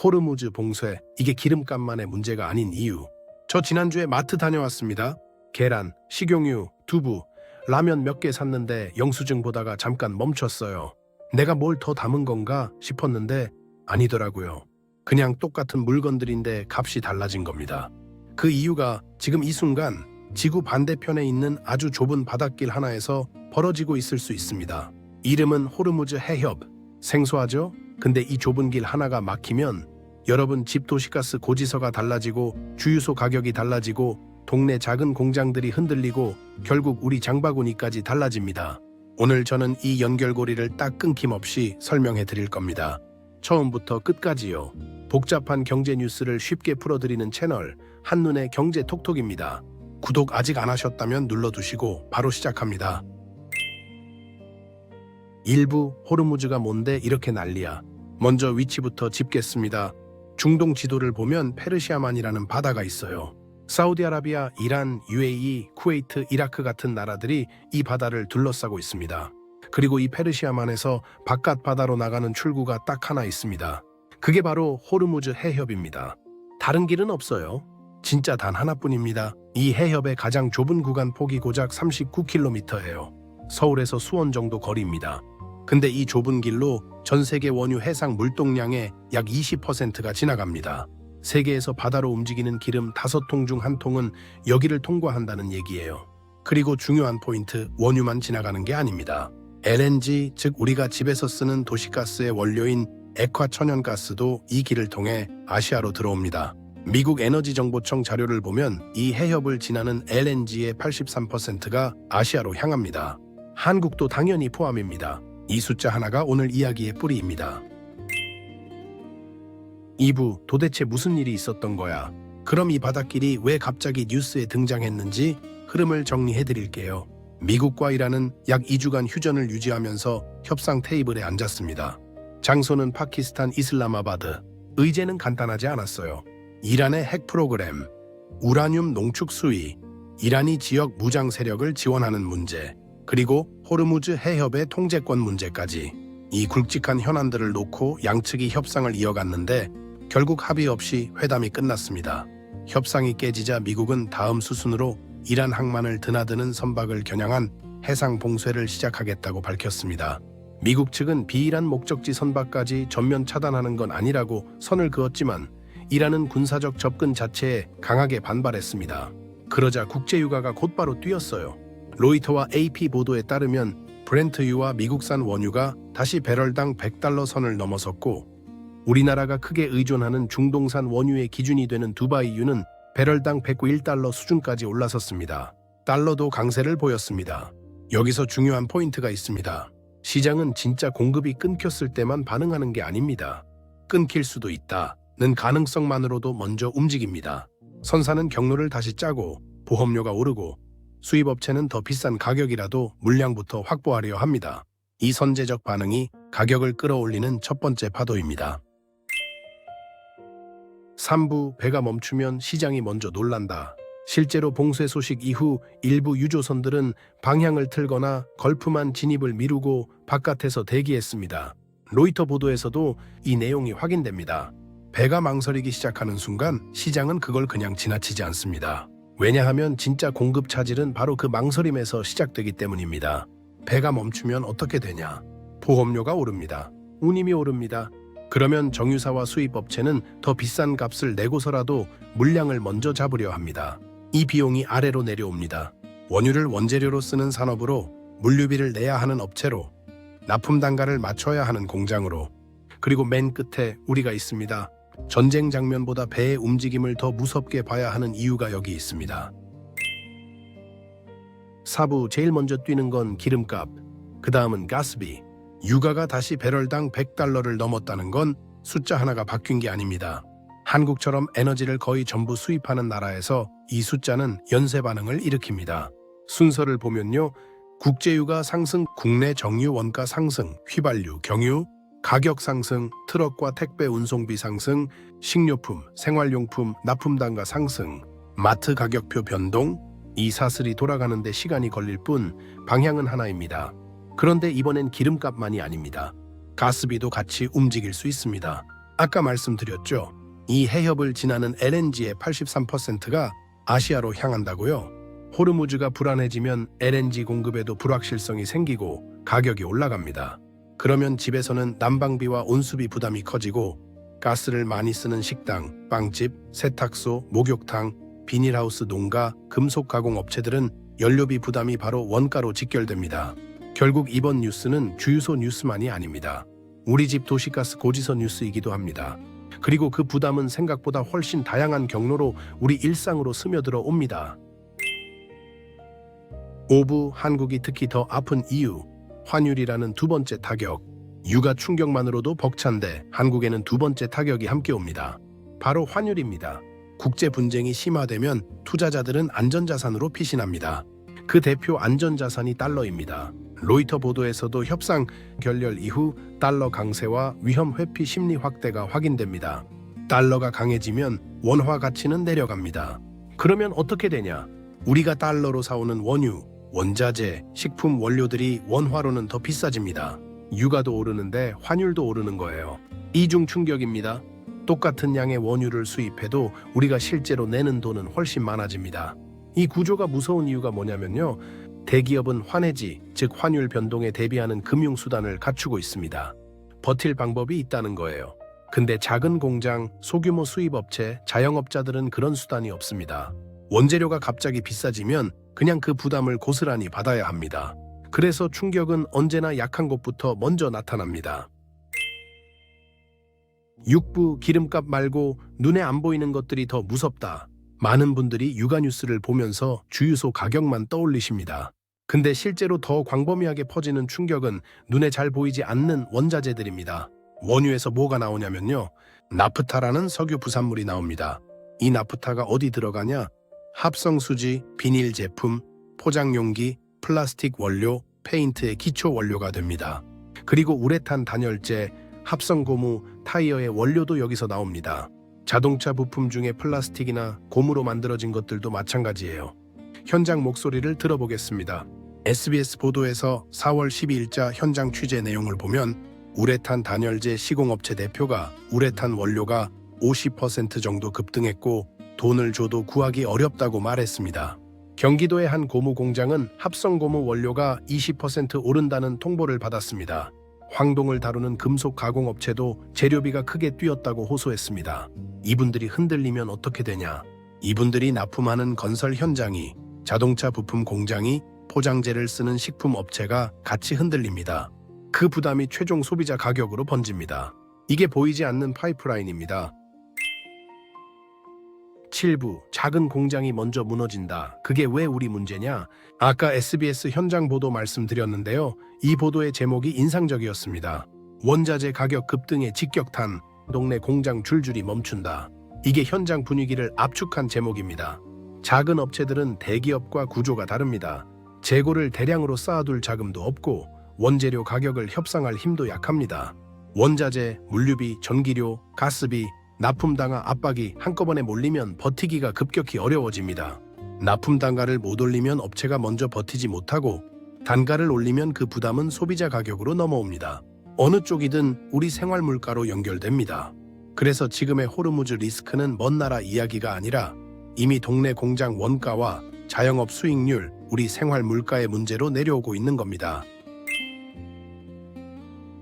호르무즈 봉쇄, 이게 기름값만의 문제가 아닌 이유. 저 지난주에 마트 다녀왔습니다. 계란, 식용유, 두부, 라면 몇 개 샀는데 영수증 보다가 잠깐 멈췄어요. 내가 뭘 더 담은 건가 싶었는데 아니더라고요. 그냥 똑같은 물건들인데 값이 달라진 겁니다. 그 이유가 지금 이 순간 지구 반대편에 있는 아주 좁은 바닷길 하나에서 벌어지고 있을 수 있습니다. 이름은 호르무즈 해협. 생소하죠? 근데 이 좁은 길 하나가 막히면 여러분 집 도시가스 고지서가 달라지고 주유소 가격이 달라지고 동네 작은 공장들이 흔들리고 결국 우리 장바구니까지 달라집니다. 오늘 저는 이 연결고리를 딱 끊김없이 설명해 드릴 겁니다. 처음부터 끝까지요. 복잡한 경제 뉴스를 쉽게 풀어드리는 채널 한눈의 경제 톡톡입니다. 구독 아직 안 하셨다면 눌러두시고 바로 시작합니다. 일부 호르무즈가 뭔데 이렇게 난리야. 먼저 위치부터 짚겠습니다. 중동 지도를 보면 페르시아만이라는 바다가 있어요. 사우디아라비아, 이란, UAE, 쿠웨이트, 이라크 같은 나라들이 이 바다를 둘러싸고 있습니다. 그리고 이 페르시아만에서 바깥 바다로 나가는 출구가 딱 하나 있습니다. 그게 바로 호르무즈 해협입니다. 다른 길은 없어요. 진짜 단 하나뿐입니다. 이 해협의 가장 좁은 구간 폭이 고작 39km예요. 서울에서 수원 정도 거리입니다. 근데 이 좁은 길로 전 세계 원유 해상 물동량의 약 20%가 지나갑니다. 세계에서 바다로 움직이는 기름 5통 중 1통은 여기를 통과한다는 얘기예요. 그리고 중요한 포인트, 원유만 지나가는 게 아닙니다. LNG, 즉 우리가 집에서 쓰는 도시가스의 원료인 액화천연가스도 이 길을 통해 아시아로 들어옵니다. 미국 에너지정보청 자료를 보면 이 해협을 지나는 LNG의 83%가 아시아로 향합니다. 한국도 당연히 포함입니다. 이 숫자 하나가 오늘 이야기의 뿌리입니다. 2부, 도대체 무슨 일이 있었던 거야? 그럼 이 바닷길이 왜 갑자기 뉴스에 등장했는지 흐름을 정리해 드릴게요. 미국과 이란은 약 2주간 휴전을 유지하면서 협상 테이블에 앉았습니다. 장소는 파키스탄 이슬라마바드. 의제는 간단하지 않았어요. 이란의 핵 프로그램, 우라늄 농축 수위, 이란이 지역 무장 세력을 지원하는 문제, 그리고 호르무즈 해협의 통제권 문제까지 이 굵직한 현안들을 놓고 양측이 협상을 이어갔는데 결국 합의 없이 회담이 끝났습니다. 협상이 깨지자 미국은 다음 수순으로 이란 항만을 드나드는 선박을 겨냥한 해상 봉쇄를 시작하겠다고 밝혔습니다. 미국 측은 비이란 목적지 선박까지 전면 차단하는 건 아니라고 선을 그었지만 이란은 군사적 접근 자체에 강하게 반발했습니다. 그러자 국제유가가 곧바로 뛰었어요. 로이터와 AP 보도에 따르면 브렌트유와 미국산 원유가 다시 배럴당 $100 선을 넘어섰고 우리나라가 크게 의존하는 중동산 원유의 기준이 되는 두바이유는 배럴당 $101 수준까지 올라섰습니다. 달러도 강세를 보였습니다. 여기서 중요한 포인트가 있습니다. 시장은 진짜 공급이 끊겼을 때만 반응하는 게 아닙니다. 끊길 수도 있다는 가능성만으로도 먼저 움직입니다. 선사는 경로를 다시 짜고 보험료가 오르고 수입업체는 더 비싼 가격이라도 물량부터 확보하려 합니다. 이 선제적 반응이 가격을 끌어올리는 첫 번째 파도입니다. 3부, 배가 멈추면 시장이 먼저 놀란다. 실제로 봉쇄 소식 이후 일부 유조선들은 방향을 틀거나 걸프만 진입을 미루고 바깥에서 대기했습니다. 로이터 보도에서도 이 내용이 확인됩니다. 배가 망설이기 시작하는 순간 시장은 그걸 그냥 지나치지 않습니다. 왜냐하면 진짜 공급 차질은 바로 그 망설임에서 시작되기 때문입니다. 배가 멈추면 어떻게 되냐? 보험료가 오릅니다. 운임이 오릅니다. 그러면 정유사와 수입업체는 더 비싼 값을 내고서라도 물량을 먼저 잡으려 합니다. 이 비용이 아래로 내려옵니다. 원유를 원재료로 쓰는 산업으로, 물류비를 내야 하는 업체로, 납품 단가를 맞춰야 하는 공장으로, 그리고 맨 끝에 우리가 있습니다. 전쟁 장면보다 배의 움직임을 더 무섭게 봐야 하는 이유가 여기 있습니다. 4부, 제일 먼저 뛰는 건 기름값, 그 다음은 가스비. 유가가 다시 배럴당 $100를 넘었다는 건 숫자 하나가 바뀐 게 아닙니다. 한국처럼 에너지를 거의 전부 수입하는 나라에서 이 숫자는 연쇄 반응을 일으킵니다. 순서를 보면요. 국제유가 상승, 국내 정유 원가 상승, 휘발유, 경유, 가격 상승, 트럭과 택배 운송비 상승, 식료품, 생활용품, 납품단가 상승, 마트 가격표 변동, 이 사슬이 돌아가는데 시간이 걸릴 뿐 방향은 하나입니다. 그런데 이번엔 기름값만이 아닙니다. 가스비도 같이 움직일 수 있습니다. 아까 말씀드렸죠. 이 해협을 지나는 LNG의 83%가 아시아로 향한다고요. 호르무즈가 불안해지면 LNG 공급에도 불확실성이 생기고 가격이 올라갑니다. 그러면 집에서는 난방비와 온수비 부담이 커지고 가스를 많이 쓰는 식당, 빵집, 세탁소, 목욕탕, 비닐하우스 농가, 금속 가공 업체들은 연료비 부담이 바로 원가로 직결됩니다. 결국 이번 뉴스는 주유소 뉴스만이 아닙니다. 우리 집 도시가스 고지서 뉴스이기도 합니다. 그리고 그 부담은 생각보다 훨씬 다양한 경로로 우리 일상으로 스며들어 옵니다. 5부 한국이 특히 더 아픈 이유, 환율이라는 두 번째 타격. 육아 충격만으로도 벅찬데 한국에는 두 번째 타격이 함께 옵니다. 바로 환율입니다. 국제 분쟁이 심화되면 투자자들은 안전자산으로 피신합니다. 그 대표 안전자산이 달러입니다. 로이터 보도에서도 협상 결렬 이후 달러 강세와 위험 회피 심리 확대가 확인됩니다. 달러가 강해지면 원화 가치는 내려갑니다. 그러면 어떻게 되냐? 우리가 달러로 사오는 원유, 원자재, 식품 원료들이 원화로는 더 비싸집니다. 유가도 오르는데 환율도 오르는 거예요. 이중 충격입니다. 똑같은 양의 원유를 수입해도 우리가 실제로 내는 돈은 훨씬 많아집니다. 이 구조가 무서운 이유가 뭐냐면요. 대기업은 환해지, 즉 환율 변동에 대비하는 금융수단을 갖추고 있습니다. 버틸 방법이 있다는 거예요. 근데 작은 공장, 소규모 수입업체, 자영업자들은 그런 수단이 없습니다. 원재료가 갑자기 비싸지면 그냥 그 부담을 고스란히 받아야 합니다. 그래서 충격은 언제나 약한 곳부터 먼저 나타납니다. 육부 기름값 말고 눈에 안 보이는 것들이 더 무섭다. 많은 분들이 육아 뉴스를 보면서 주유소 가격만 떠올리십니다. 근데 실제로 더 광범위하게 퍼지는 충격은 눈에 잘 보이지 않는 원자재들입니다. 원유에서 뭐가 나오냐면요. 나프타라는 석유 부산물이 나옵니다. 이 나프타가 어디 들어가냐? 합성수지, 비닐 제품, 포장용기, 플라스틱 원료, 페인트의 기초 원료가 됩니다. 그리고 우레탄 단열재, 합성고무, 타이어의 원료도 여기서 나옵니다. 자동차 부품 중에 플라스틱이나 고무로 만들어진 것들도 마찬가지예요. 현장 목소리를 들어보겠습니다. SBS 보도에서 4월 12일자 현장 취재 내용을 보면 우레탄 단열재 시공업체 대표가 우레탄 원료가 50% 정도 급등했고 돈을 줘도 구하기 어렵다고 말했습니다. 경기도의 한 고무 공장은 합성고무 원료가 20% 오른다는 통보를 받았습니다. 황동을 다루는 금속 가공업체도 재료비가 크게 뛰었다고 호소했습니다. 이분들이 흔들리면 어떻게 되냐? 이분들이 납품하는 건설 현장이, 자동차 부품 공장이, 포장재를 쓰는 식품 업체가 같이 흔들립니다. 그 부담이 최종 소비자 가격으로 번집니다. 이게 보이지 않는 파이프라인입니다. 7부 작은 공장이 먼저 무너진다. 그게 왜 우리 문제냐? 아까 SBS 현장 보도 말씀드렸는데요. 이 보도의 제목이 인상적이었습니다. 원자재 가격 급등에 직격탄, 동네 공장 줄줄이 멈춘다. 이게 현장 분위기를 압축한 제목입니다. 작은 업체들은 대기업과 구조가 다릅니다. 재고를 대량으로 쌓아둘 자금도 없고 원재료 가격을 협상할 힘도 약합니다. 원자재, 물류비, 전기료, 가스비, 납품당화 압박이 한꺼번에 몰리면 버티기가 급격히 어려워집니다. 납품 단가를 못 올리면 업체가 먼저 버티지 못하고 단가를 올리면 그 부담은 소비자 가격으로 넘어옵니다. 어느 쪽이든 우리 생활 물가로 연결됩니다. 그래서 지금의 호르무즈 리스크는 먼 나라 이야기가 아니라 이미 동네 공장 원가와 자영업 수익률, 우리 생활 물가의 문제로 내려오고 있는 겁니다.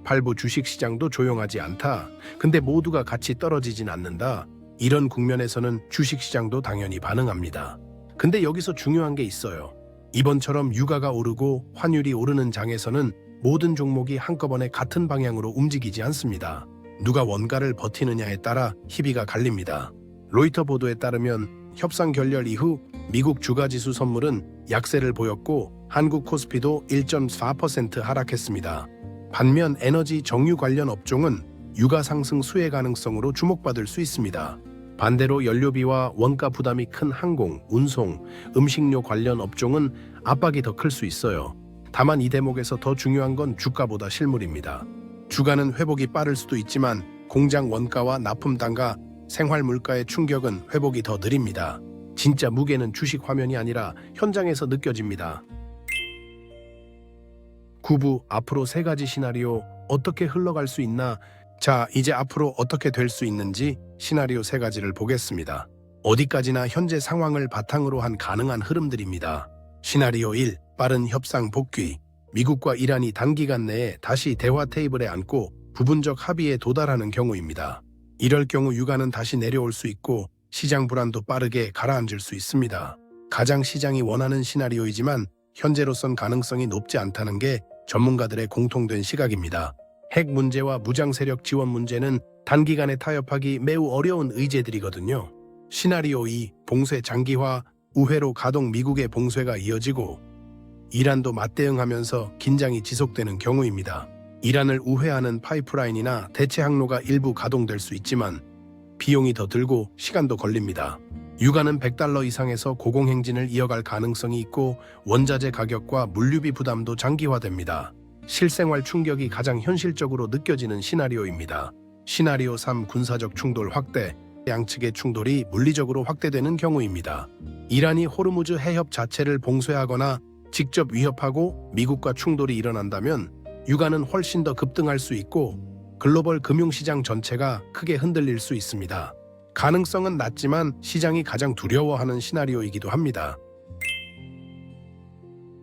8부 주식시장도 조용하지 않다. 근데 모두가 같이 떨어지진 않는다. 이런 국면에서는 주식시장도 당연히 반응합니다. 근데 여기서 중요한 게 있어요. 이번처럼 유가가 오르고 환율이 오르는 장에서는 모든 종목이 한꺼번에 같은 방향으로 움직이지 않습니다. 누가 원가를 버티느냐에 따라 희비가 갈립니다. 로이터 보도에 따르면 협상 결렬 이후 미국 주가지수 선물은 약세를 보였고 한국 코스피도 1.4% 하락했습니다. 반면 에너지 정유 관련 업종은 유가 상승 수혜 가능성으로 주목받을 수 있습니다. 반대로 연료비와 원가 부담이 큰 항공, 운송, 음식료 관련 업종은 압박이 더 클 수 있어요. 다만 이 대목에서 더 중요한 건 주가보다 실물입니다. 주가는 회복이 빠를 수도 있지만 공장 원가와 납품 단가, 생활 물가의 충격은 회복이 더 느립니다. 진짜 무게는 주식 화면이 아니라 현장에서 느껴집니다. 9부 앞으로 3가지 시나리오 어떻게 흘러갈 수 있나? 자, 이제 앞으로 어떻게 될 수 있는지 시나리오 3가지를 보겠습니다. 어디까지나 현재 상황을 바탕으로 한 가능한 흐름들입니다. 시나리오 1, 빠른 협상 복귀. 미국과 이란이 단기간 내에 다시 대화 테이블에 앉고 부분적 합의에 도달하는 경우입니다. 이럴 경우 유가는 다시 내려올 수 있고 시장 불안도 빠르게 가라앉을 수 있습니다. 가장 시장이 원하는 시나리오이지만 현재로선 가능성이 높지 않다는 게 전문가들의 공통된 시각입니다. 핵 문제와 무장 세력 지원 문제는 단기간에 타협하기 매우 어려운 의제들이거든요. 시나리오 2, 봉쇄 장기화, 우회로 가동 미국의 봉쇄가 이어지고 이란도 맞대응하면서 긴장이 지속되는 경우입니다. 이란을 우회하는 파이프라인이나 대체 항로가 일부 가동될 수 있지만 비용이 더 들고 시간도 걸립니다. 유가는 $100 이상에서 고공행진을 이어갈 가능성이 있고 원자재 가격과 물류비 부담도 장기화됩니다. 실생활 충격이 가장 현실적으로 느껴지는 시나리오입니다. 시나리오 3, 군사적 충돌 확대. 양측의 충돌이 물리적으로 확대되는 경우입니다. 이란이 호르무즈 해협 자체를 봉쇄하거나 직접 위협하고 미국과 충돌이 일어난다면 유가는 훨씬 더 급등할 수 있고 글로벌 금융시장 전체가 크게 흔들릴 수 있습니다. 가능성은 낮지만 시장이 가장 두려워하는 시나리오이기도 합니다.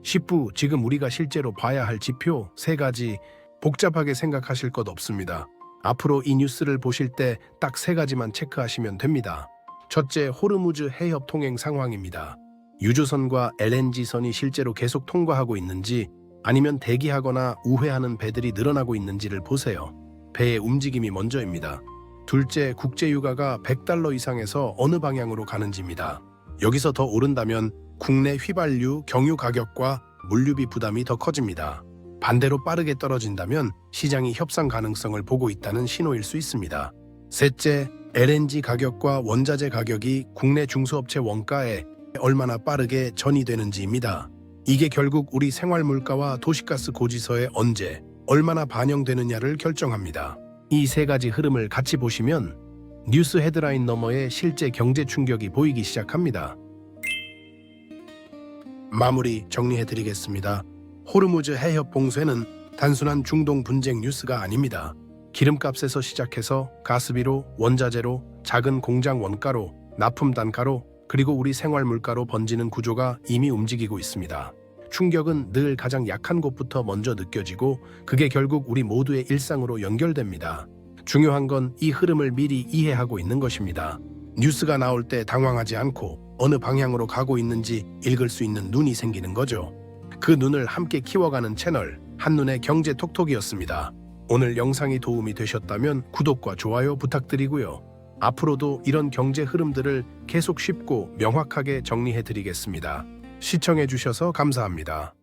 10부, 지금 우리가 실제로 봐야 할 지표 3가지. 복잡하게 생각하실 것 없습니다. 앞으로 이 뉴스를 보실 때 딱 3가지만 체크하시면 됩니다. 첫째, 호르무즈 해협 통행 상황입니다. 유조선과 LNG선이 실제로 계속 통과하고 있는지 아니면 대기하거나 우회하는 배들이 늘어나고 있는지를 보세요. 배의 움직임이 먼저입니다. 둘째, 국제유가가 $100 이상에서 어느 방향으로 가는지입니다. 여기서 더 오른다면 국내 휘발유, 경유 가격과 물류비 부담이 더 커집니다. 반대로 빠르게 떨어진다면 시장이 협상 가능성을 보고 있다는 신호일 수 있습니다. 셋째, LNG 가격과 원자재 가격이 국내 중소업체 원가에 얼마나 빠르게 전이되는지입니다. 이게 결국 우리 생활물가와 도시가스 고지서에 언제, 얼마나 반영되느냐를 결정합니다. 이 3가지 흐름을 같이 보시면 뉴스 헤드라인 너머에 실제 경제 충격이 보이기 시작합니다. 마무리 정리해드리겠습니다. 호르무즈 해협 봉쇄는 단순한 중동 분쟁 뉴스가 아닙니다. 기름값에서 시작해서 가스비로, 원자재로, 작은 공장 원가로, 납품 단가로, 그리고 우리 생활 물가로 번지는 구조가 이미 움직이고 있습니다. 충격은 늘 가장 약한 곳부터 먼저 느껴지고 그게 결국 우리 모두의 일상으로 연결됩니다. 중요한 건 이 흐름을 미리 이해하고 있는 것입니다. 뉴스가 나올 때 당황하지 않고 어느 방향으로 가고 있는지 읽을 수 있는 눈이 생기는 거죠. 그 눈을 함께 키워가는 채널 한눈의 경제 톡톡이었습니다. 오늘 영상이 도움이 되셨다면 구독과 좋아요 부탁드리고요. 앞으로도 이런 경제 흐름들을 계속 쉽고 명확하게 정리해드리겠습니다. 시청해주셔서 감사합니다.